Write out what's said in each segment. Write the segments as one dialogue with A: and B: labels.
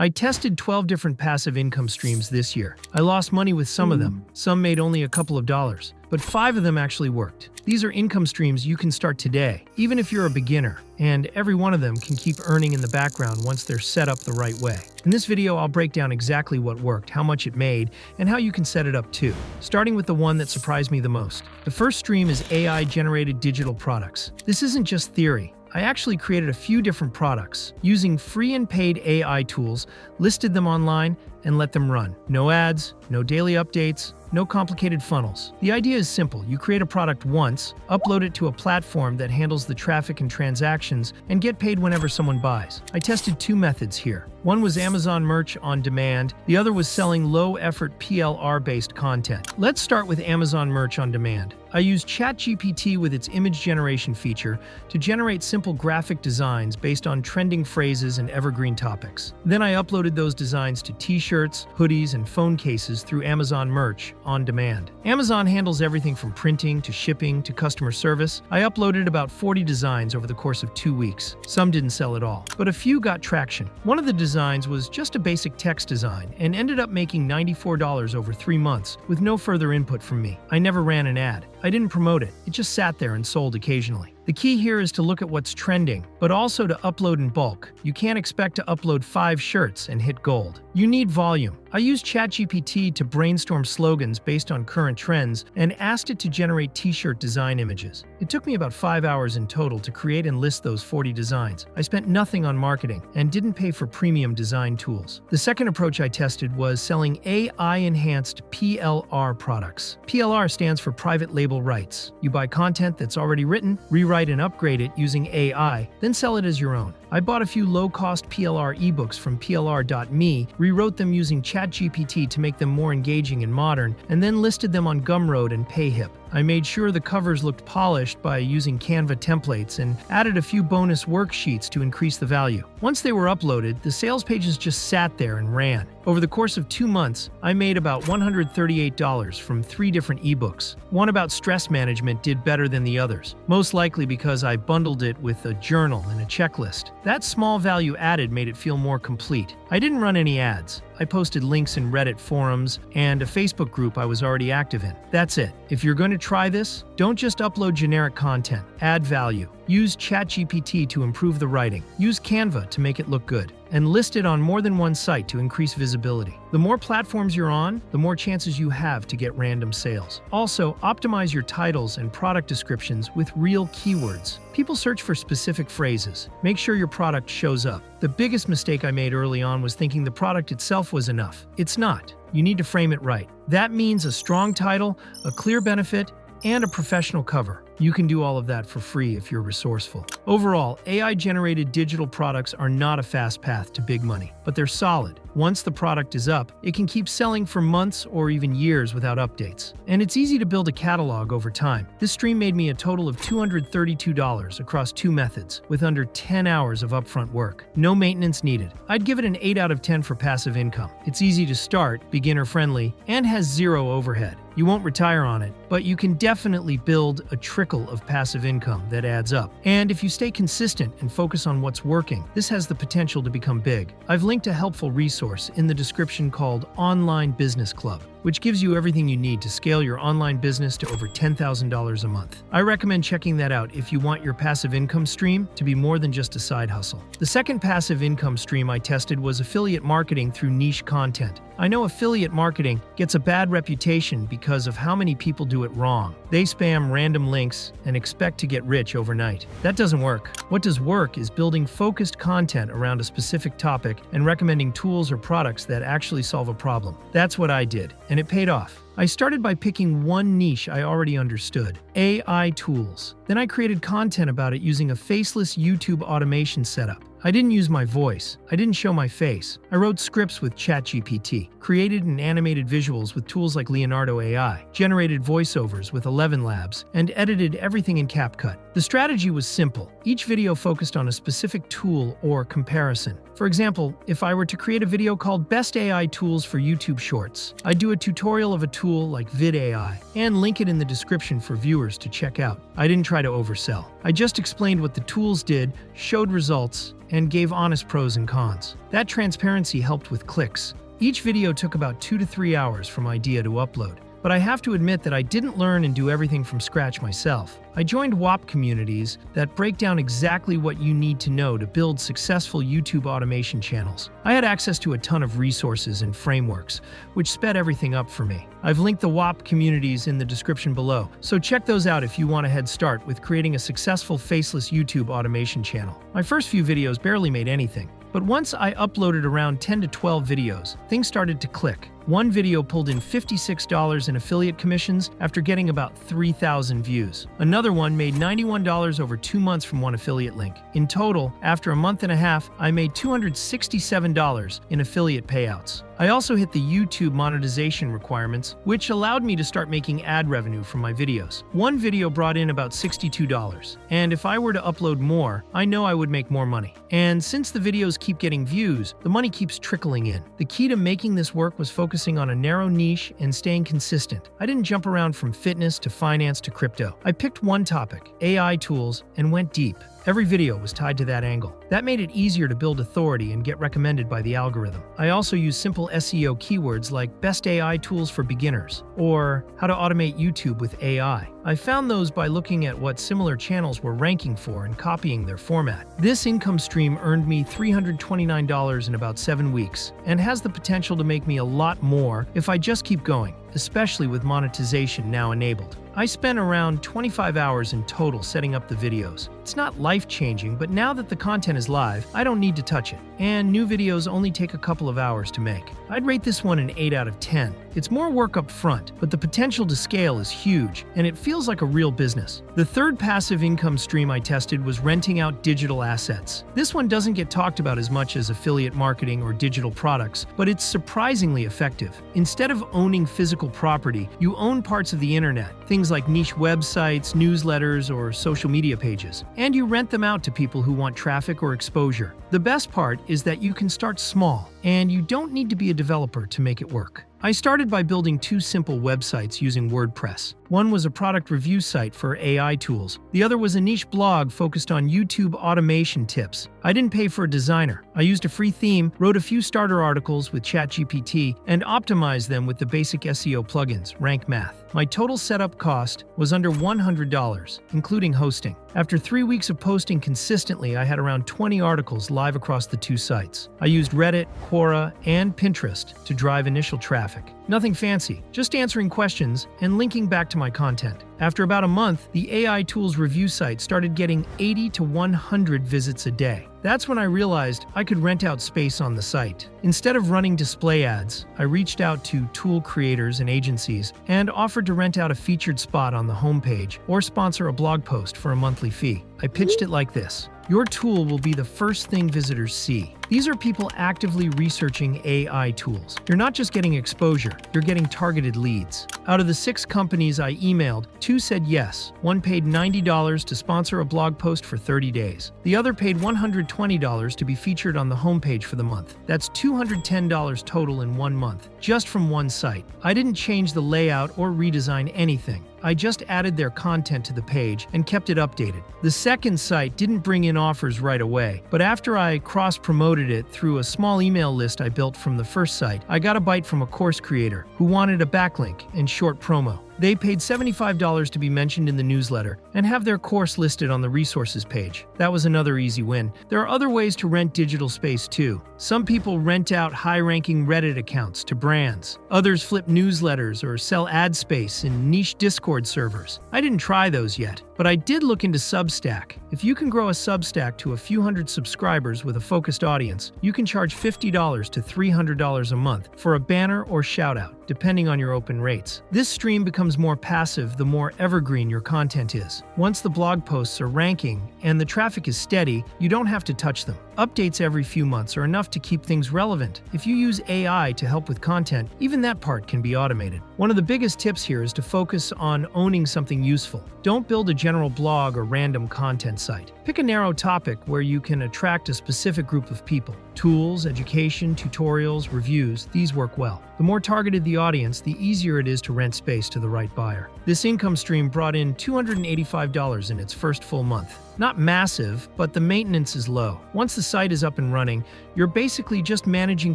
A: I tested 12 different passive income streams this year. I lost money with some of them. Some made only a couple of dollars, but 5 of them actually worked. These are income streams you can start today, even if you're a beginner, and every one of them can keep earning in the background once they're set up the right way. In this video, I'll break down exactly what worked, how much it made, and how you can set it up too. Starting with the one that surprised me the most. The first stream is AI-generated digital products. This isn't just theory. I actually created a few different products, using free and paid AI tools, listed them online, and let them run. No ads, no daily updates, no complicated funnels. The idea is simple. You create a product once, upload it to a platform that handles the traffic and transactions, and get paid whenever someone buys. I tested 2 methods here. One was Amazon Merch on demand. The other was selling low-effort PLR-based content. Let's start with Amazon Merch on demand. I used ChatGPT with its image generation feature to generate simple graphic designs based on trending phrases and evergreen topics. Then I uploaded those designs to t-shirts, hoodies, and phone cases through Amazon Merch on demand. Amazon handles everything from printing to shipping to customer service. I uploaded about 40 designs over the course of 2 weeks. Some didn't sell at all, but a few got traction. One of the designs was just a basic text design and ended up making $94 over 3 months with no further input from me. I never ran an ad. I didn't promote it. It just sat there and sold occasionally. The key here is to look at what's trending, but also to upload in bulk. You can't expect to upload 5 shirts and hit gold. You need volume. I used ChatGPT to brainstorm slogans based on current trends and asked it to generate t-shirt design images. It took me about 5 hours in total to create and list those 40 designs. I spent nothing on marketing and didn't pay for premium design tools. The second approach I tested was selling AI-enhanced PLR products. PLR stands for private label rights. You buy content that's already written, rewrite and upgrade it using AI, then sell it as your own. I bought a few low-cost PLR ebooks from PLR.me, rewrote them using ChatGPT to make them more engaging and modern, and then listed them on Gumroad and Payhip. I made sure the covers looked polished by using Canva templates and added a few bonus worksheets to increase the value. Once they were uploaded, the sales pages just sat there and ran. Over the course of 2 months, I made about $138 from 3 different ebooks. One about stress management did better than the others, most likely because I bundled it with a journal and a checklist. That small value added made it feel more complete. I didn't run any ads. I posted links in Reddit forums and a Facebook group I was already active in. That's it. If you're going to try this, don't just upload generic content. Add value. Use ChatGPT to improve the writing. Use Canva to make it look good. And list it on more than one site to increase visibility. The more platforms you're on, the more chances you have to get random sales. Also, optimize your titles and product descriptions with real keywords. People search for specific phrases. Make sure your product shows up. The biggest mistake I made early on was thinking the product itself was enough. It's not. You need to frame it right. That means a strong title, a clear benefit, and a professional cover. You can do all of that for free if you're resourceful. Overall, AI-generated digital products are not a fast path to big money, but they're solid. Once the product is up, it can keep selling for months or even years without updates. And it's easy to build a catalog over time. This stream made me a total of $232 across 2 methods, with under 10 hours of upfront work. No maintenance needed. I'd give it an 8 out of 10 for passive income. It's easy to start, beginner-friendly, and has 0 overhead. You won't retire on it, but you can definitely build a trickle of passive income that adds up. And if you stay consistent and focus on what's working, this has the potential to become big. I've linked a helpful resource in the description called Online Business Club, which gives you everything you need to scale your online business to over $10,000 a month. I recommend checking that out if you want your passive income stream to be more than just a side hustle. The second passive income stream I tested was affiliate marketing through niche content. I know affiliate marketing gets a bad reputation because of how many people do it wrong. They spam random links and expect to get rich overnight. That doesn't work. What does work is building focused content around a specific topic and recommending tools or products that actually solve a problem. That's what I did, and it paid off. I started by picking one niche I already understood, AI tools. Then I created content about it using a faceless YouTube automation setup. I didn't use my voice. I didn't show my face. I wrote scripts with ChatGPT, created and animated visuals with tools like Leonardo AI, generated voiceovers with 11 Labs, and edited everything in CapCut. The strategy was simple. Each video focused on a specific tool or comparison. For example, if I were to create a video called Best AI Tools for YouTube Shorts, I'd do a tutorial of a tool like VidAI and link it in the description for viewers to check out. I didn't try to oversell. I just explained what the tools did, showed results, and gave honest pros and cons. That transparency helped with clicks. Each video took about 2 to 3 hours from idea to upload. But I have to admit that I didn't learn and do everything from scratch myself. I joined WAP communities that break down exactly what you need to know to build successful YouTube automation channels. I had access to a ton of resources and frameworks, which sped everything up for me. I've linked the WAP communities in the description below, so check those out if you want a head start with creating a successful faceless YouTube automation channel. My first few videos barely made anything, but once I uploaded around 10 to 12 videos, things started to click. One video pulled in $56 in affiliate commissions after getting about 3,000 views. Another one made $91 over 2 months from one affiliate link. In total, after a month and a half, I made $267 in affiliate payouts. I also hit the YouTube monetization requirements, which allowed me to start making ad revenue from my videos. One video brought in about $62, and if I were to upload more, I know I would make more money. And since the videos keep getting views, the money keeps trickling in. The key to making this work was focusing on a narrow niche and staying consistent. I didn't jump around from fitness to finance to crypto. I picked one topic, AI tools, and went deep. Every video was tied to that angle. That made it easier to build authority and get recommended by the algorithm. I also used simple SEO keywords like Best AI Tools for Beginners or How to Automate YouTube with AI. I found those by looking at what similar channels were ranking for and copying their format. This income stream earned me $329 in about 7 weeks and has the potential to make me a lot more if I just keep going, especially with monetization now enabled. I spent around 25 hours in total setting up the videos. It's not life-changing, but now that the content is live, I don't need to touch it. And new videos only take a couple of hours to make. I'd rate this one an 8 out of 10. It's more work up front, but the potential to scale is huge, and it feels like a real business. The third passive income stream I tested was renting out digital assets. This one doesn't get talked about as much as affiliate marketing or digital products, but it's surprisingly effective. Instead of owning physical property, you own parts of the internet, things like niche websites, newsletters, or social media pages, and you rent them out to people who want traffic or exposure. The best part is that you can start small, and you don't need to be a developer to make it work. I started by building 2 simple websites using WordPress. One was a product review site for AI tools. The other was a niche blog focused on YouTube automation tips. I didn't pay for a designer. I used a free theme, wrote a few starter articles with ChatGPT, and optimized them with the basic SEO plugins, Rank Math. My total setup cost was under $100, including hosting. After 3 weeks of posting consistently, I had around 20 articles live across the 2 sites. I used Reddit, Quora, and Pinterest to drive initial traffic. Nothing fancy, just answering questions and linking back to my content. After about a month, the AI Tools review site started getting 80 to 100 visits a day. That's when I realized I could rent out space on the site. Instead of running display ads, I reached out to tool creators and agencies and offered to rent out a featured spot on the homepage or sponsor a blog post for a monthly fee. I pitched it like this. Your tool will be the first thing visitors see. These are people actively researching AI tools. You're not just getting exposure, you're getting targeted leads. Out of the 6 companies I emailed, 2 said yes. One paid $90 to sponsor a blog post for 30 days. The other paid $120 to be featured on the homepage for the month. That's $210 total in 1 month, just from one site. I didn't change the layout or redesign anything. I just added their content to the page and kept it updated. The second site didn't bring in offers right away, but after I cross-promoted it through a small email list I built from the first site, I got a bite from a course creator who wanted a backlink and short promo. They paid $75 to be mentioned in the newsletter and have their course listed on the resources page. That was another easy win. There are other ways to rent digital space too. Some people rent out high-ranking Reddit accounts to brands. Others flip newsletters or sell ad space in niche Discord servers. I didn't try those yet, but I did look into Substack. If you can grow a Substack to a few hundred subscribers with a focused audience, you can charge $50 to $300 a month for a banner or shoutout, depending on your open rates. This stream becomes more passive the more evergreen your content is. Once the blog posts are ranking and the traffic is steady, you don't have to touch them. Updates every few months are enough to keep things relevant. If you use AI to help with content, even that part can be automated. One of the biggest tips here is to focus on owning something useful. Don't build a general blog or random content site. Pick a narrow topic where you can attract a specific group of people. Tools, education, tutorials, reviews, these work well. The more targeted the audience, the easier it is to rent space to the right buyer. This income stream brought in $285 in its first full month. Not massive, but the maintenance is low. Once the site is up and running, you're basically just managing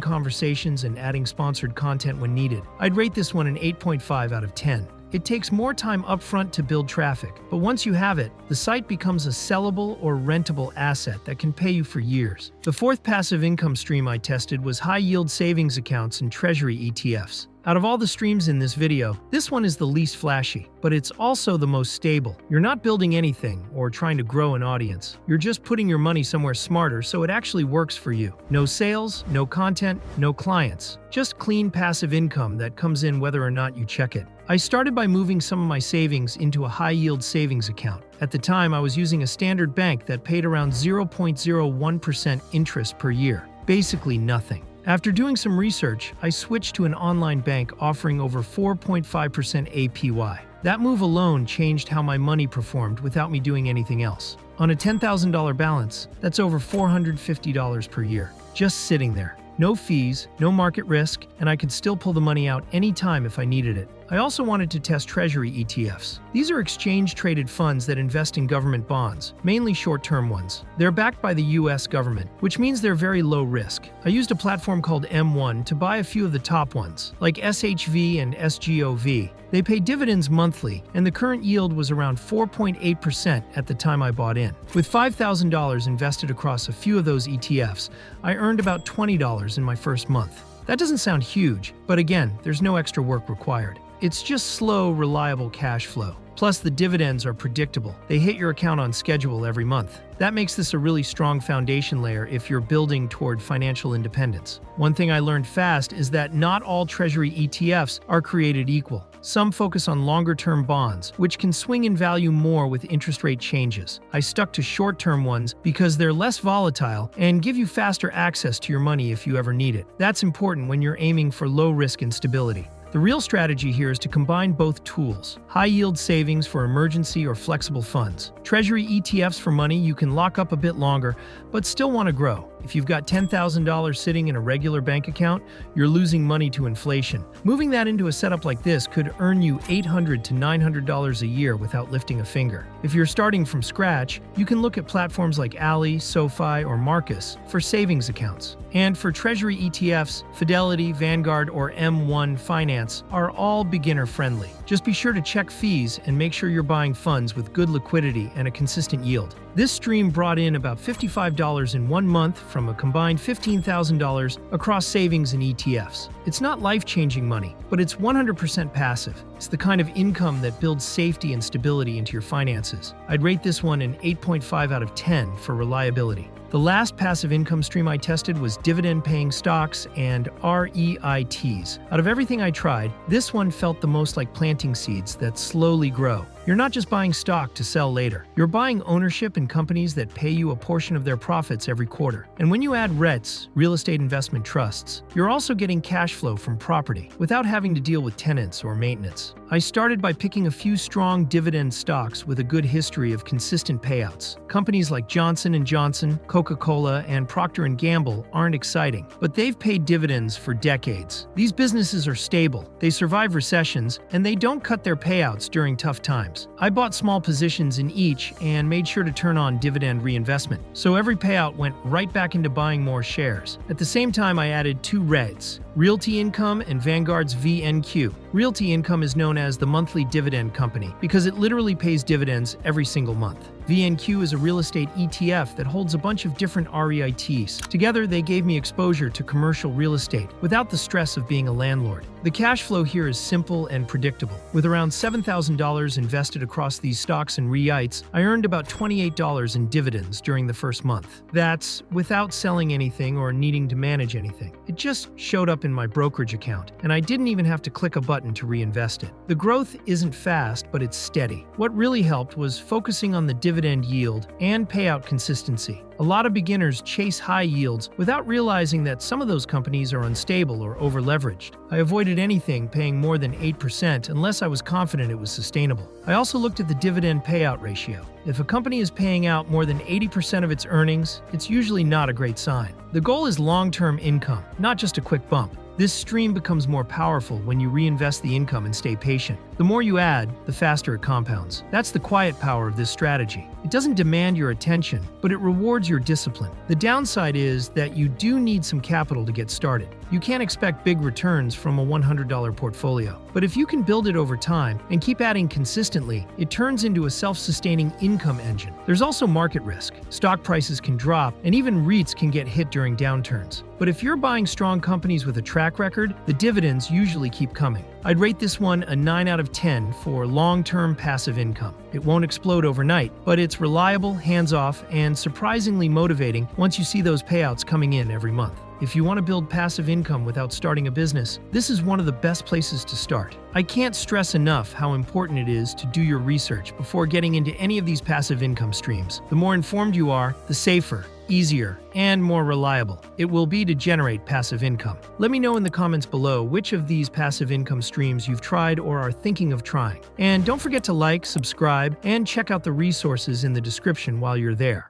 A: conversations and adding sponsored content when needed. I'd rate this one an 8.5 out of 10. It takes more time upfront to build traffic, but once you have it, the site becomes a sellable or rentable asset that can pay you for years. The fourth passive income stream I tested was high-yield savings accounts and treasury ETFs. Out of all the streams in this video, this one is the least flashy, but it's also the most stable. You're not building anything or trying to grow an audience. You're just putting your money somewhere smarter so it actually works for you. No sales, no content, no clients. Just clean passive income that comes in whether or not you check it. I started by moving some of my savings into a high-yield savings account. At the time, I was using a standard bank that paid around 0.01% interest per year. Basically nothing. After doing some research, I switched to an online bank offering over 4.5% APY. That move alone changed how my money performed without me doing anything else. On a $10,000 balance, that's over $450 per year, just sitting there. No fees, no market risk, and I could still pull the money out anytime if I needed it. I also wanted to test Treasury ETFs. These are exchange-traded funds that invest in government bonds, mainly short-term ones. They're backed by the US government, which means they're very low risk. I used a platform called M1 to buy a few of the top ones, like SHV and SGOV. They pay dividends monthly, and the current yield was around 4.8% at the time I bought in. With $5,000 invested across a few of those ETFs, I earned about $20 in my first month. That doesn't sound huge, but again, there's no extra work required. It's just slow, reliable cash flow. Plus, the dividends are predictable. They hit your account on schedule every month. That makes this a really strong foundation layer if you're building toward financial independence. One thing I learned fast is that not all Treasury ETFs are created equal. Some focus on longer-term bonds, which can swing in value more with interest rate changes. I stuck to short-term ones because they're less volatile and give you faster access to your money if you ever need it. That's important when you're aiming for low risk and stability. The real strategy here is to combine both tools: high-yield savings for emergency or flexible funds, Treasury ETFs for money you can lock up a bit longer but still want to grow. If you've got $10,000 sitting in a regular bank account, you're losing money to inflation. Moving that into a setup like this could earn you $800 to $900 a year without lifting a finger. If you're starting from scratch, you can look at platforms like Ally, SoFi, or Marcus for savings accounts. And for Treasury ETFs, Fidelity, Vanguard, or M1 Finance are all beginner-friendly. Just be sure to check fees and make sure you're buying funds with good liquidity and a consistent yield. This stream brought in about $55 in 1 month from a combined $15,000 across savings and ETFs. It's not life-changing money, but it's 100% passive. It's the kind of income that builds safety and stability into your finances. I'd rate this one an 8.5 out of 10 for reliability. The last passive income stream I tested was dividend-paying stocks and REITs. Out of everything I tried, this one felt the most like planting seeds that slowly grow. You're not just buying stock to sell later. You're buying ownership in companies that pay you a portion of their profits every quarter. And when you add REITs, real estate investment trusts, you're also getting cash flow from property without having to deal with tenants or maintenance. I started by picking a few strong dividend stocks with a good history of consistent payouts. Companies like Johnson & Johnson, Coca-Cola, and Procter & Gamble aren't exciting, but they've paid dividends for decades. These businesses are stable, they survive recessions, and they don't cut their payouts during tough times. I bought small positions in each and made sure to turn on dividend reinvestment, so every payout went right back into buying more shares. At the same time, I added 2 REITs, Realty Income and Vanguard's VNQ. Realty Income is known as the monthly dividend company because it literally pays dividends every single month. VNQ is a real estate ETF that holds a bunch of different REITs. Together, they gave me exposure to commercial real estate without the stress of being a landlord. The cash flow here is simple and predictable. With around $7,000 invested across these stocks and REITs, I earned about $28 in dividends during the first month. That's without selling anything or needing to manage anything. It just showed up in my brokerage account, and I didn't even have to click a button to reinvest it. The growth isn't fast, but it's steady. What really helped was focusing on the dividend dividend yield and payout consistency. A lot of beginners chase high yields without realizing that some of those companies are unstable or over-leveraged. I avoided anything paying more than 8% unless I was confident it was sustainable. I also looked at the dividend payout ratio. If a company is paying out more than 80% of its earnings, it's usually not a great sign. The goal is long-term income, not just a quick bump. This stream becomes more powerful when you reinvest the income and stay patient. The more you add, the faster it compounds. That's the quiet power of this strategy. It doesn't demand your attention, but it rewards your discipline. The downside is that you do need some capital to get started. You can't expect big returns from a $100 portfolio. But if you can build it over time and keep adding consistently, it turns into a self-sustaining income engine. There's also market risk. Stock prices can drop, and even REITs can get hit during downturns. But if you're buying strong companies with a track record, the dividends usually keep coming. I'd rate this one a 9 out of 10 for long-term passive income. It won't explode overnight, but it's reliable, hands-off, and surprisingly motivating once you see those payouts coming in every month. If you want to build passive income without starting a business, this is one of the best places to start. I can't stress enough how important it is to do your research before getting into any of these passive income streams. The more informed you are, the safer, easier, and more reliable it will be to generate passive income. Let me know in the comments below which of these passive income streams you've tried or are thinking of trying. And don't forget to like, subscribe, and check out the resources in the description while you're there.